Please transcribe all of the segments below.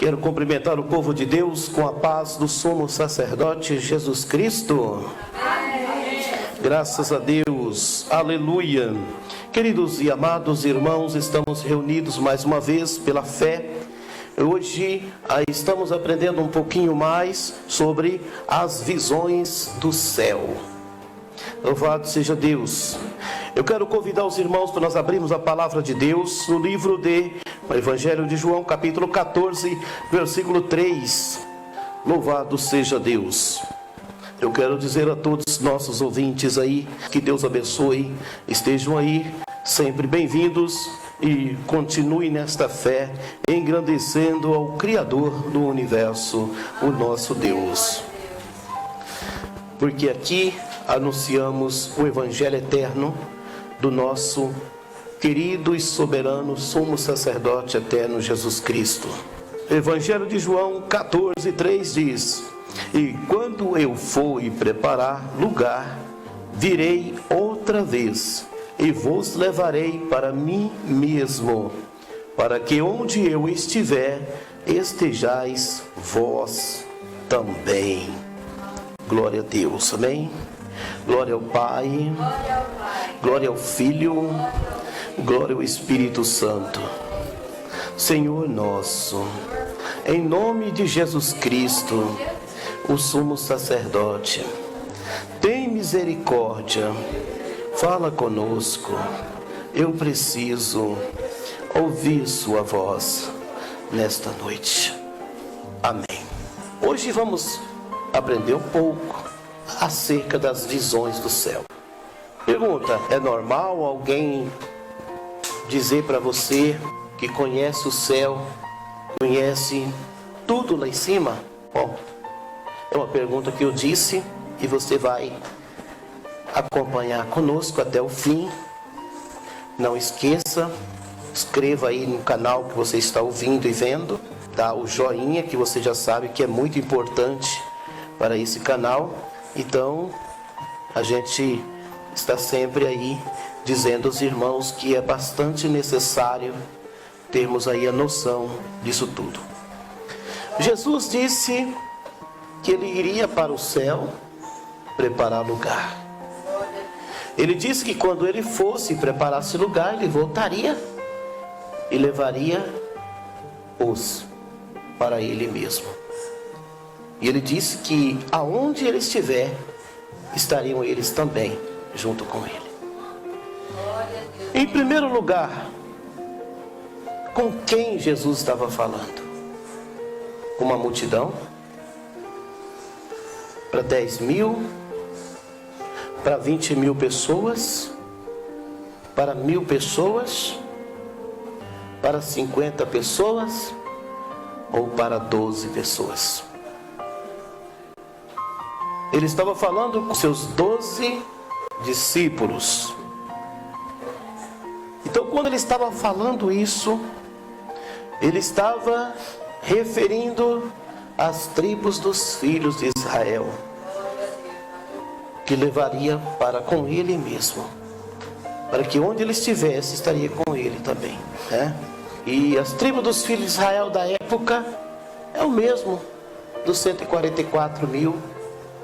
Quero cumprimentar o povo de Deus com a paz do sumo sacerdote Jesus Cristo. Amém. Graças a Deus, aleluia. Queridos e amados irmãos, estamos reunidos mais uma vez pela fé. Hoje estamos aprendendo um pouquinho mais sobre as visões do céu. Louvado seja Deus. Eu quero convidar os irmãos para nós abrirmos a palavra de Deus no livro do Evangelho de João, capítulo 14, versículo 3. Louvado seja Deus. Eu quero dizer a todos os nossos ouvintes aí, que Deus abençoe, estejam aí, sempre bem-vindos e continue nesta fé, engrandecendo ao Criador do universo, o nosso Deus. Porque aqui anunciamos o Evangelho eterno do nosso querido e soberano sumo sacerdote eterno Jesus Cristo. Evangelho de João 14, 3 diz: E quando eu for preparar lugar, virei outra vez e vos levarei para mim mesmo, para que onde eu estiver, estejais vós também. Glória a Deus, amém? Glória ao Pai, glória ao Filho, glória ao Espírito Santo. Senhor nosso, em nome de Jesus Cristo, o sumo sacerdote, tem misericórdia, fala conosco. Eu preciso ouvir sua voz nesta noite. Amém. Hoje vamos aprender um pouco acerca das visões do céu. Pergunta: é normal alguém dizer para você que conhece o céu, conhece tudo lá em cima? Bom, é uma pergunta que eu disse e você vai acompanhar conosco até o fim. Não esqueça, inscreva aí no canal que você está ouvindo e vendo, dá o joinha, que você já sabe que é muito importante para esse canal. Então, a gente está sempre aí dizendo aos irmãos que é bastante necessário termos aí a noção disso tudo. Jesus disse que ele iria para o céu preparar lugar. Ele disse que quando ele fosse preparar esse lugar, ele voltaria e levaria-os para ele mesmo. E ele disse que aonde ele estiver, estariam eles também junto com ele. Em primeiro lugar, com quem Jesus estava falando? Com uma multidão? Para 10 mil? Para 20 mil pessoas? Para 1000 pessoas? Para 50 pessoas? Ou para 12 pessoas? Ele estava falando com seus 12 discípulos. Então, quando ele estava falando isso, ele estava referindo às tribos dos filhos de Israel, que levaria para com ele mesmo, para que onde ele estivesse, estaria com ele também, né? E as tribos dos filhos de Israel da época é o mesmo dos 144 mil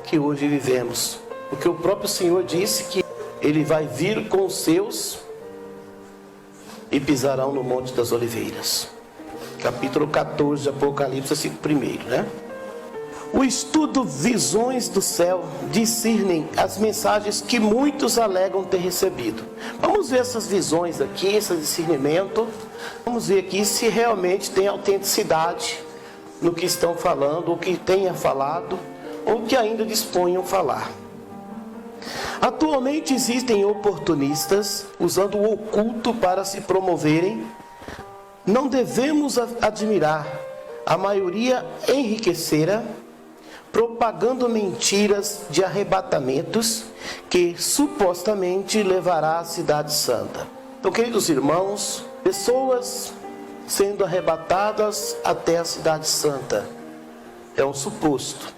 que hoje vivemos, porque o próprio Senhor disse que ele vai vir com os seus e pisarão no Monte das Oliveiras. Capítulo 14 de Apocalipse, versículo 1, né? O estudo Visões do Céu discernem as mensagens que muitos alegam ter recebido. Vamos ver essas visões aqui, esse discernimento. Vamos ver aqui se realmente tem autenticidade no que estão falando, ou que tenha falado, ou que ainda disponham falar. Atualmente existem oportunistas usando o oculto para se promoverem. Não devemos admirar a maioria enriquecera, propagando mentiras de arrebatamentos que supostamente levará à cidade santa. Então, queridos irmãos, pessoas sendo arrebatadas até a cidade santa é um suposto.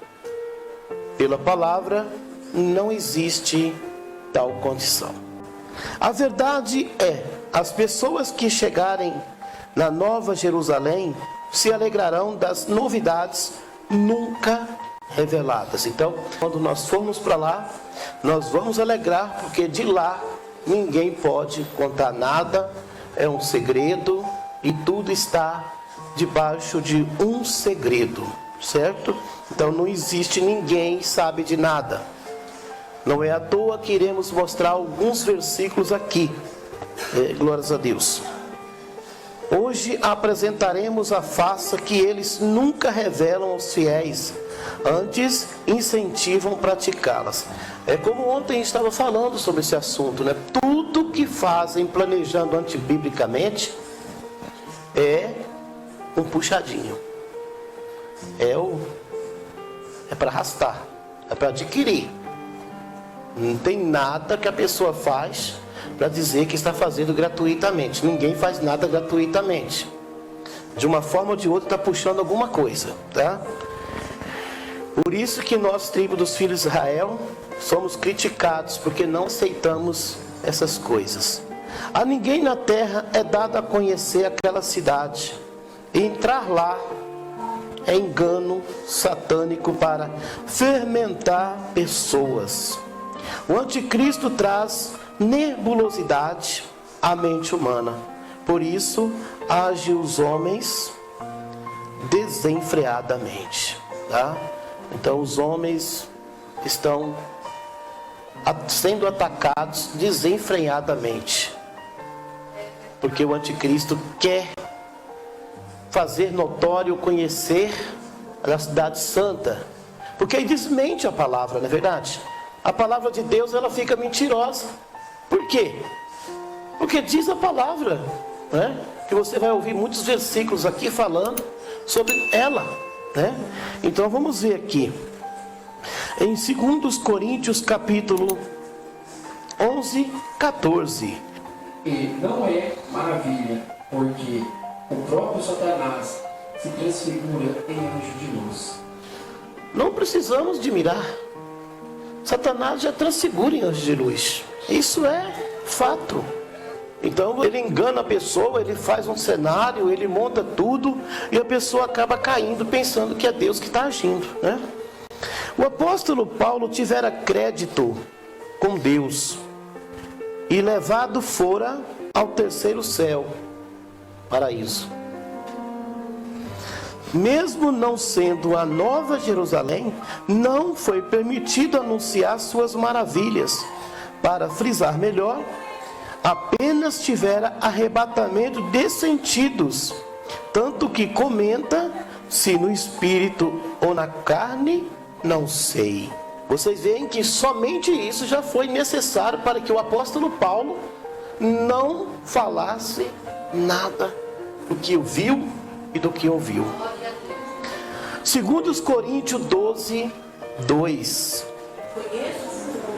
Pela palavra, não existe tal condição. A verdade é, as pessoas que chegarem na Nova Jerusalém se alegrarão das novidades nunca reveladas. Então, quando nós formos para lá, nós vamos alegrar, porque de lá ninguém pode contar nada, é um segredo e tudo está debaixo de um segredo, certo? Então não existe ninguém que sabe de nada. Não é à toa que iremos mostrar alguns versículos aqui. Glórias a Deus. Hoje apresentaremos a farsa que eles nunca revelam aos fiéis, antes incentivam praticá-las. É como ontem a gente estava falando sobre esse assunto, né? Tudo que fazem planejando antibiblicamente é um puxadinho. É para arrastar, é para adquirir. Não tem nada que a pessoa faz para dizer que está fazendo gratuitamente. Ninguém faz nada gratuitamente. De uma forma ou de outra está puxando alguma coisa, tá? Por isso que nós, tribo dos filhos de Israel, somos criticados, porque não aceitamos essas coisas. A ninguém na terra é dado a conhecer aquela cidade. E entrar lá é engano satânico para fermentar pessoas. O anticristo traz nebulosidade à mente humana. Por isso, age os homens desenfreadamente, tá? Então, os homens estão sendo atacados desenfreadamente, porque o anticristo quer fazer notório, conhecer a cidade santa, porque aí desmente a palavra, não é verdade? A palavra de Deus, ela fica mentirosa. Por quê? Porque diz a palavra, né? Que você vai ouvir muitos versículos aqui falando sobre ela, né? Então vamos ver aqui em 2 Coríntios capítulo 11, 14. E não é maravilha, porque o próprio Satanás se transfigura em anjo de luz. Não precisamos de mirar. Satanás já transfigura em anjo de luz. Isso é fato. Então ele engana a pessoa, ele faz um cenário, ele monta tudo e a pessoa acaba caindo pensando que é Deus que está agindo, né? O apóstolo Paulo tivera crédito com Deus e levado fora ao terceiro céu, paraíso. Mesmo não sendo a Nova Jerusalém, não foi permitido anunciar suas maravilhas. Para frisar melhor, apenas tivera arrebatamento de sentidos, tanto que comenta, se no espírito ou na carne, não sei. Vocês veem que somente isso já foi necessário para que o apóstolo Paulo não falasse nada do que viu e do que ouviu. 2 Coríntios 12, 2. Conheço o Senhor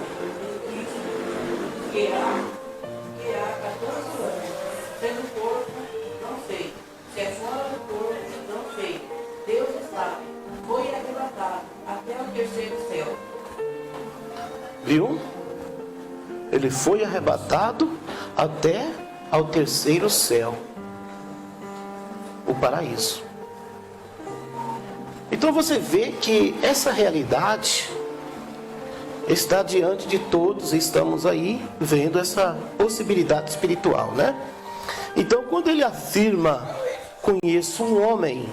que há 14 anos, sendo corpo, não sei. Se é fora do corpo, não sei. Deus sabe. Foi arrebatado até o terceiro céu. Viu? Ele foi arrebatado até ao terceiro céu, o paraíso. Então você vê que essa realidade está diante de todos, estamos aí vendo essa possibilidade espiritual, né? Então quando ele afirma, conheço um homem,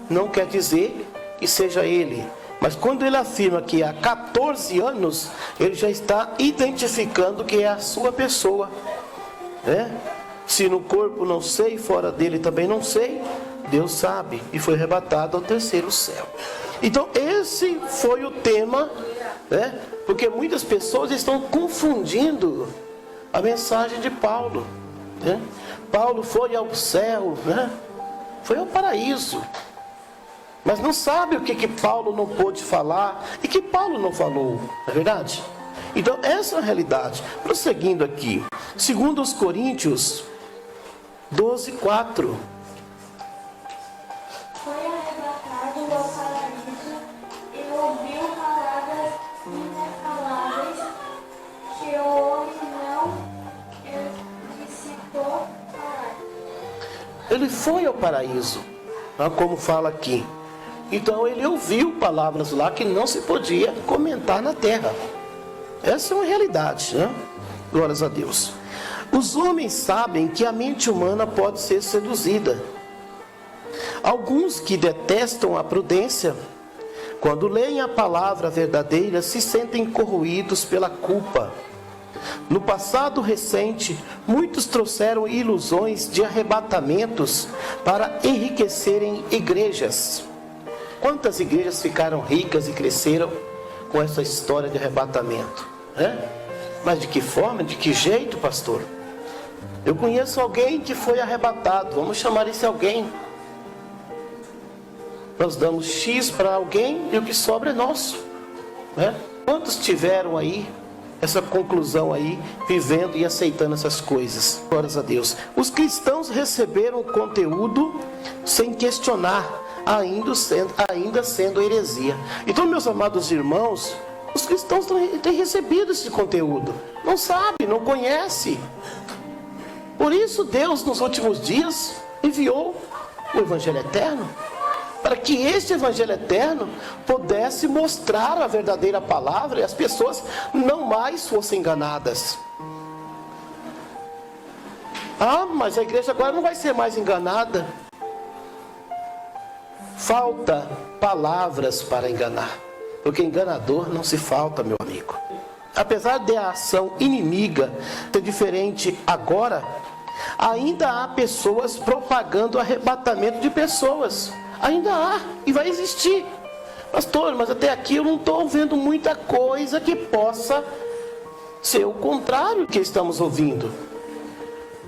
não quer dizer que seja ele, mas quando ele afirma que há 14 anos, ele já está identificando que é a sua pessoa, né? Se no corpo não sei, fora dele também não sei, Deus sabe, e foi arrebatado ao terceiro céu. Então esse foi o tema, né? Porque muitas pessoas estão confundindo a mensagem de Paulo, né? Paulo foi ao céu, né? Foi ao paraíso, mas não sabe o que Paulo não pôde falar e que Paulo não falou, não é verdade? Então essa é a realidade. Prosseguindo aqui, 2 Coríntios 12, 4. Foi arrebatado ao paraíso e ouviu palavras inacaláveis que o homem não dissipou falar. Ele foi ao paraíso. como fala aqui. Então ele ouviu palavras lá que não se podia comentar na terra. Essa é uma realidade, né? Glórias a Deus. Os homens sabem que a mente humana pode ser seduzida. Alguns que detestam a prudência, quando leem a palavra verdadeira, se sentem corroídos pela culpa. No passado recente, muitos trouxeram ilusões de arrebatamentos para enriquecerem igrejas. Quantas igrejas ficaram ricas e cresceram com essa história de arrebatamento, né? Mas de que forma, de que jeito, pastor? Eu conheço alguém que foi arrebatado, vamos chamar esse alguém. Nós damos X para alguém e o que sobra é nosso, né? Quantos tiveram aí essa conclusão aí, vivendo e aceitando essas coisas? Glórias a Deus. Os cristãos receberam conteúdo sem questionar, ainda sendo heresia. Então, meus amados irmãos, os cristãos têm recebido esse conteúdo. Não sabe, não conhece. Por isso Deus, nos últimos dias, enviou o Evangelho Eterno, para que este Evangelho Eterno pudesse mostrar a verdadeira palavra e as pessoas não mais fossem enganadas. Mas a igreja agora não vai ser mais enganada. Falta palavras para enganar, porque enganador não se falta, meu amigo. Apesar de a ação inimiga ser diferente agora, ainda há pessoas propagando o arrebatamento de pessoas. Ainda há e vai existir. Pastor, mas até aqui eu não estou vendo muita coisa que possa ser o contrário do que estamos ouvindo.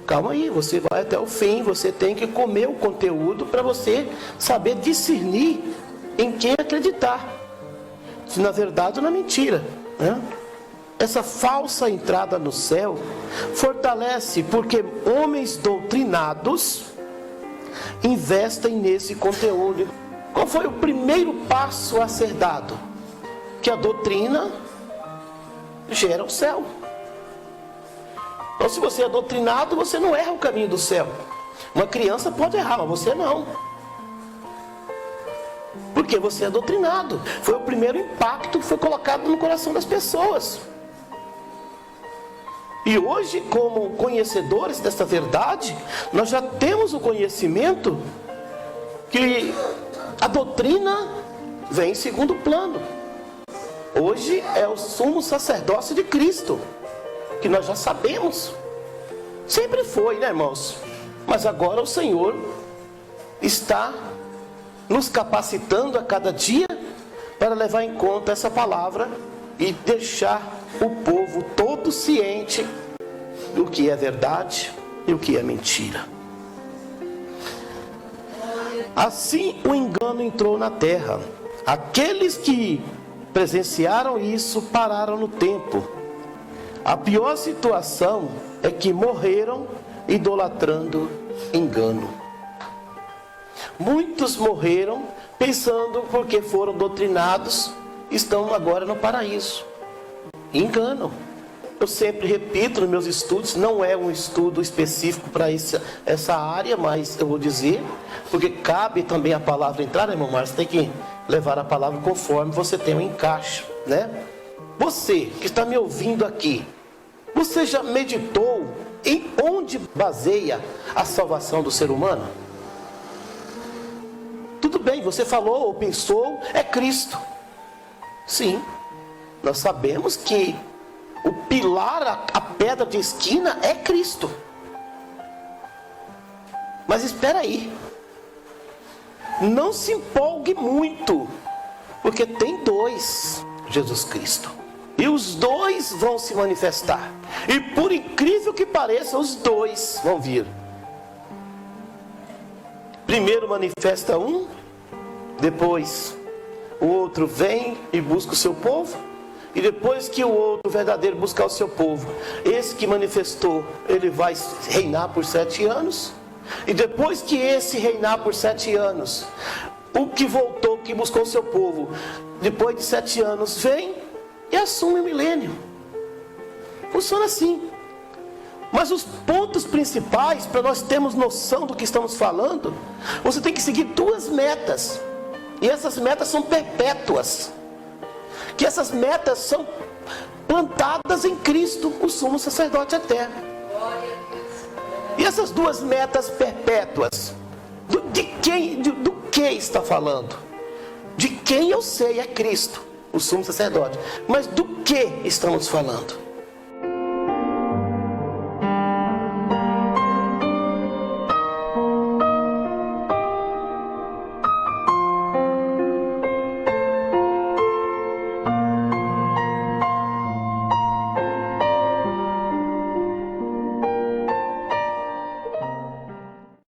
Calma aí, você vai até o fim, você tem que comer o conteúdo para você saber discernir em quem acreditar, se na verdade ou na mentira, né? Essa falsa entrada no céu fortalece porque homens doutrinados investem nesse conteúdo. Qual foi o primeiro passo a ser dado? Que a doutrina gera o céu. Então, se você é doutrinado, você não erra o caminho do céu. Uma criança pode errar, mas você não. Porque você é doutrinado. Foi o primeiro impacto que foi colocado no coração das pessoas. E hoje, como conhecedores dessa verdade, nós já temos o conhecimento que a doutrina vem em segundo plano. Hoje é o sumo sacerdócio de Cristo, que nós já sabemos. Sempre foi, né, irmãos? Mas agora o Senhor está nos capacitando a cada dia para levar em conta essa palavra e deixar o povo todo ciente do que é verdade e o que é mentira. Assim o engano entrou na terra. Aqueles que presenciaram isso pararam no tempo. A pior situação é que morreram idolatrando engano. Muitos morreram pensando porque foram doutrinados, estão agora no paraíso. Engano. Eu sempre repito nos meus estudos, não é um estudo específico para essa área, mas eu vou dizer, porque cabe também a palavra entrar, né, irmão Márcio? Você tem que levar a palavra conforme você tem um encaixe, né? Você que está me ouvindo aqui, você já meditou em onde baseia a salvação do ser humano? Tudo bem, você falou ou pensou, é Cristo. Sim, nós sabemos que o pilar, a pedra de esquina é Cristo. Mas espera aí, não se empolgue muito, porque tem dois, Jesus Cristo. E os dois vão se manifestar. E por incrível que pareça, os dois vão vir. Primeiro manifesta um, depois o outro vem e busca o seu povo. E depois que o outro verdadeiro buscar o seu povo, esse que manifestou, ele vai reinar por 7 anos. E depois que esse reinar por 7 anos, o que voltou, que buscou o seu povo, depois de 7 anos, vem e assume o milênio. Funciona assim. Mas os pontos principais, para nós termos noção do que estamos falando, você tem que seguir duas metas. E essas metas são perpétuas. Que essas metas são plantadas em Cristo, o sumo sacerdote eterno. E essas duas metas perpétuas, do que está falando? De quem eu sei é Cristo, o sumo sacerdote. Mas do que estamos falando?